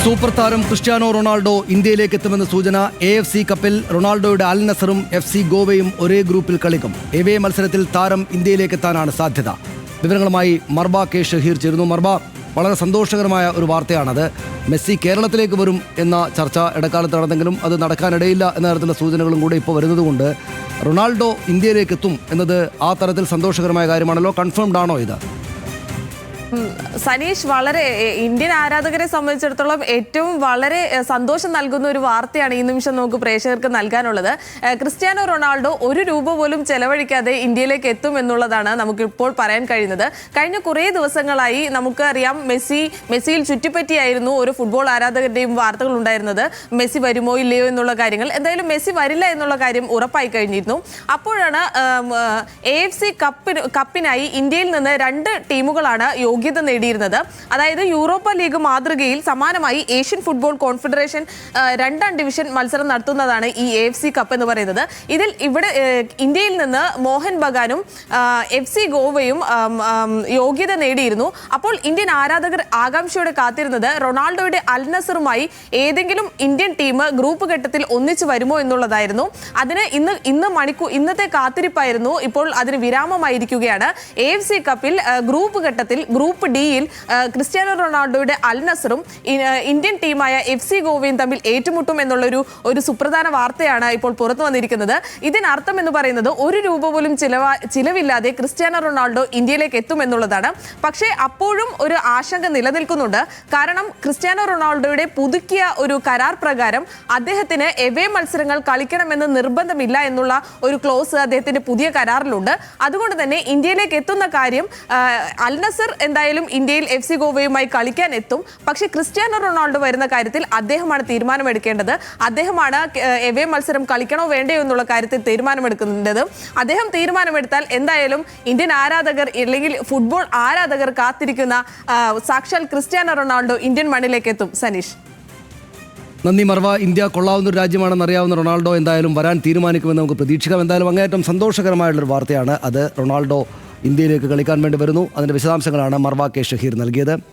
Super താരം Cristiano Ronaldo ഇന്ത്യയിലേക്ക് എത്തുമെന്ന സൂചന. AFC കപ്പിൽ റൊണാൾഡോയുടെ അൽ നസറും FC ഗോവയും ഒരേ ഗ്രൂപ്പിൽ കളിക്കും. എവേ മത്സരത്തിൽ താരം ഇന്ത്യയിലേക്ക് എത്താനാണ് സാധ്യത. വിവരങ്ങളുമായി മർബ കെ ഷഹീർ ചേരുന്നു. മർബ, വളരെ സന്തോഷകരമായ ഒരു വാർത്തയാണത്. മെസ്സി കേരളത്തിലേക്ക് വരും എന്ന ചർച്ച ഇടക്കാലത്ത് നടന്നെങ്കിലും അത് നടക്കാനിടയില്ല എന്ന തരത്തിലുള്ള സൂചനകളും കൂടെ ഇപ്പോൾ വരുന്നതുകൊണ്ട് റൊണാൾഡോ ഇന്ത്യയിലേക്ക് എത്തും എന്നത് ആ തരത്തിൽ സന്തോഷകരമായ കാര്യമാണല്ലോ. കൺഫേംഡ് ആണോ ഇത്? സനീഷ്, വളരെ ഇന്ത്യൻ ആരാധകരെ സംബന്ധിച്ചിടത്തോളം ഏറ്റവും വളരെ സന്തോഷം നൽകുന്ന ഒരു വാർത്തയാണ് ഈ നിമിഷം നമുക്ക് പ്രേക്ഷകർക്ക് നൽകാനുള്ളത്. ക്രിസ്ത്യാനോ റൊണാൾഡോ ഒരു രൂപ പോലും ചെലവഴിക്കാതെ ഇന്ത്യയിലേക്ക് എത്തും എന്നുള്ളതാണ് നമുക്കിപ്പോൾ പറയാൻ കഴിയുന്നത്. കഴിഞ്ഞ കുറേ ദിവസങ്ങളായി നമുക്കറിയാം മെസ്സിയിൽ ചുറ്റിപ്പറ്റിയായിരുന്നു ഒരു ഫുട്ബോൾ ആരാധകരുടെയും വാർത്തകൾ ഉണ്ടായിരുന്നത്. മെസ്സി വരുമോ ഇല്ലയോ എന്നുള്ള കാര്യങ്ങൾ. എന്തായാലും മെസ്സി വരില്ല എന്നുള്ള കാര്യം ഉറപ്പായി കഴിഞ്ഞിരുന്നു. അപ്പോഴാണ് AFC കപ്പിനായി ഇന്ത്യയിൽ നിന്ന് 2 ടീമുകളാണ് യോഗ്യത നേടിയിരുന്നത്. അതായത് യൂറോപ്പ ലീഗ് മാതൃകയിൽ സമാനമായി ഏഷ്യൻ ഫുട്ബോൾ കോൺഫെഡറേഷൻ 2ാം ഡിവിഷൻ മത്സരം നടത്തുന്നതാണ് ഈ AFC കപ്പ് എന്ന് പറയുന്നത്. ഇവിടെ ഇന്ത്യയിൽ നിന്ന് മോഹൻ ബഗാനും FC ഗോവയും യോഗ്യത നേടിയിരുന്നു. അപ്പോൾ ഇന്ത്യൻ ആരാധകർ ആകാംക്ഷയോടെ കാത്തിരുന്നത് റൊണാൾഡോയുടെ അൽ നസറുമായി ഏതെങ്കിലും ഇന്ത്യൻ ടീം ഗ്രൂപ്പ് ഘട്ടത്തിൽ ഒന്നിച്ചു വരുമോ എന്നുള്ളതായിരുന്നു. അതിന് ഇന്നത്തെ കാത്തിരിപ്പായിരുന്നു. ഇപ്പോൾ അതിന് വിരാമമായിരിക്കുകയാണ്. AFC കപ്പിൽ ഗ്രൂപ്പ് ഘട്ടത്തിൽ ഗ്രൂപ്പ് ഡിയിൽ ക്രിസ്ത്യാനോ റൊണാൾഡോയുടെ അൽ നസറും ഇന്ത്യൻ ടീമായ FC ഗോവയും തമ്മിൽ ഏറ്റുമുട്ടും ഒരു സുപ്രധാന വാർത്തയാണ് ഇപ്പോൾ പുറത്തു വന്നിരിക്കുന്നത്. ഇതിനർത്ഥം എന്ന് പറയുന്നത് ഒരു രൂപ പോലും ചിലവില്ലാതെ ക്രിസ്ത്യാനോ റൊണാൾഡോ ഇന്ത്യയിലേക്ക് എത്തും എന്നുള്ളതാണ്. പക്ഷേ അപ്പോഴും ഒരു ആശങ്ക നിലനിൽക്കുന്നുണ്ട്. കാരണം ക്രിസ്ത്യാനോ റൊണാൾഡോയുടെ പുതുക്കിയ ഒരു കരാർ പ്രകാരം അദ്ദേഹത്തിന് എവേ മത്സരങ്ങൾ കളിക്കണമെന്ന് നിർബന്ധമില്ല എന്നുള്ള ഒരു ക്ലോസ് അദ്ദേഹത്തിന്റെ പുതിയ കരാറിലുണ്ട്. അതുകൊണ്ട് തന്നെ ഇന്ത്യയിലേക്ക് എത്തുന്ന കാര്യം അൽ നസർ എന്തായാലും ഇന്ത്യയിൽ FC ഗോവയുമായി കളിക്കാൻ എത്തും. പക്ഷേ ക്രിസ്ത്യാനോ റൊണാൾഡോ വരുന്ന കാര്യത്തിൽ അദ്ദേഹമാണ് തീരുമാനമെടുക്കേണ്ടത്. അദ്ദേഹമാണ് എവേ മത്സരം കളിക്കണോ വേണ്ടയോ എന്നുള്ള കാര്യത്തിൽ തീരുമാനമെടുക്കേണ്ടത്. അദ്ദേഹം തീരുമാനമെടുത്താൽ എന്തായാലും ഇന്ത്യൻ ആരാധകർ അല്ലെങ്കിൽ ഫുട്ബോൾ ആരാധകർ കാത്തിരിക്കുന്ന സാക്ഷാൽ ക്രിസ്ത്യാനോ റൊണാൾഡോ ഇന്ത്യൻ മണ്ണിലേക്ക് എത്തും. സനീഷ്, നന്ദി മർവ. ഇന്ത്യ കൊള്ളാവുന്ന ഒരു രാജ്യമാണെന്ന് അറിയാവുന്ന റൊണാൾഡോ എന്തായാലും വരാൻ തീരുമാനിക്കുമെന്ന് നമുക്ക് പ്രതീക്ഷിക്കാം. എന്തായാലും അങ്ങേയറ്റം സന്തോഷകരമായുള്ളൊരു വാർത്തയാണ് അത്. റൊണാൾഡോ ഇന്ത്യയിലേക്ക് കളിക്കാൻ വേണ്ടി വരുന്നു. അതിൻ്റെ വിശദാംശങ്ങളാണ് മർവ കെ ഷഹീർ നൽകിയത്.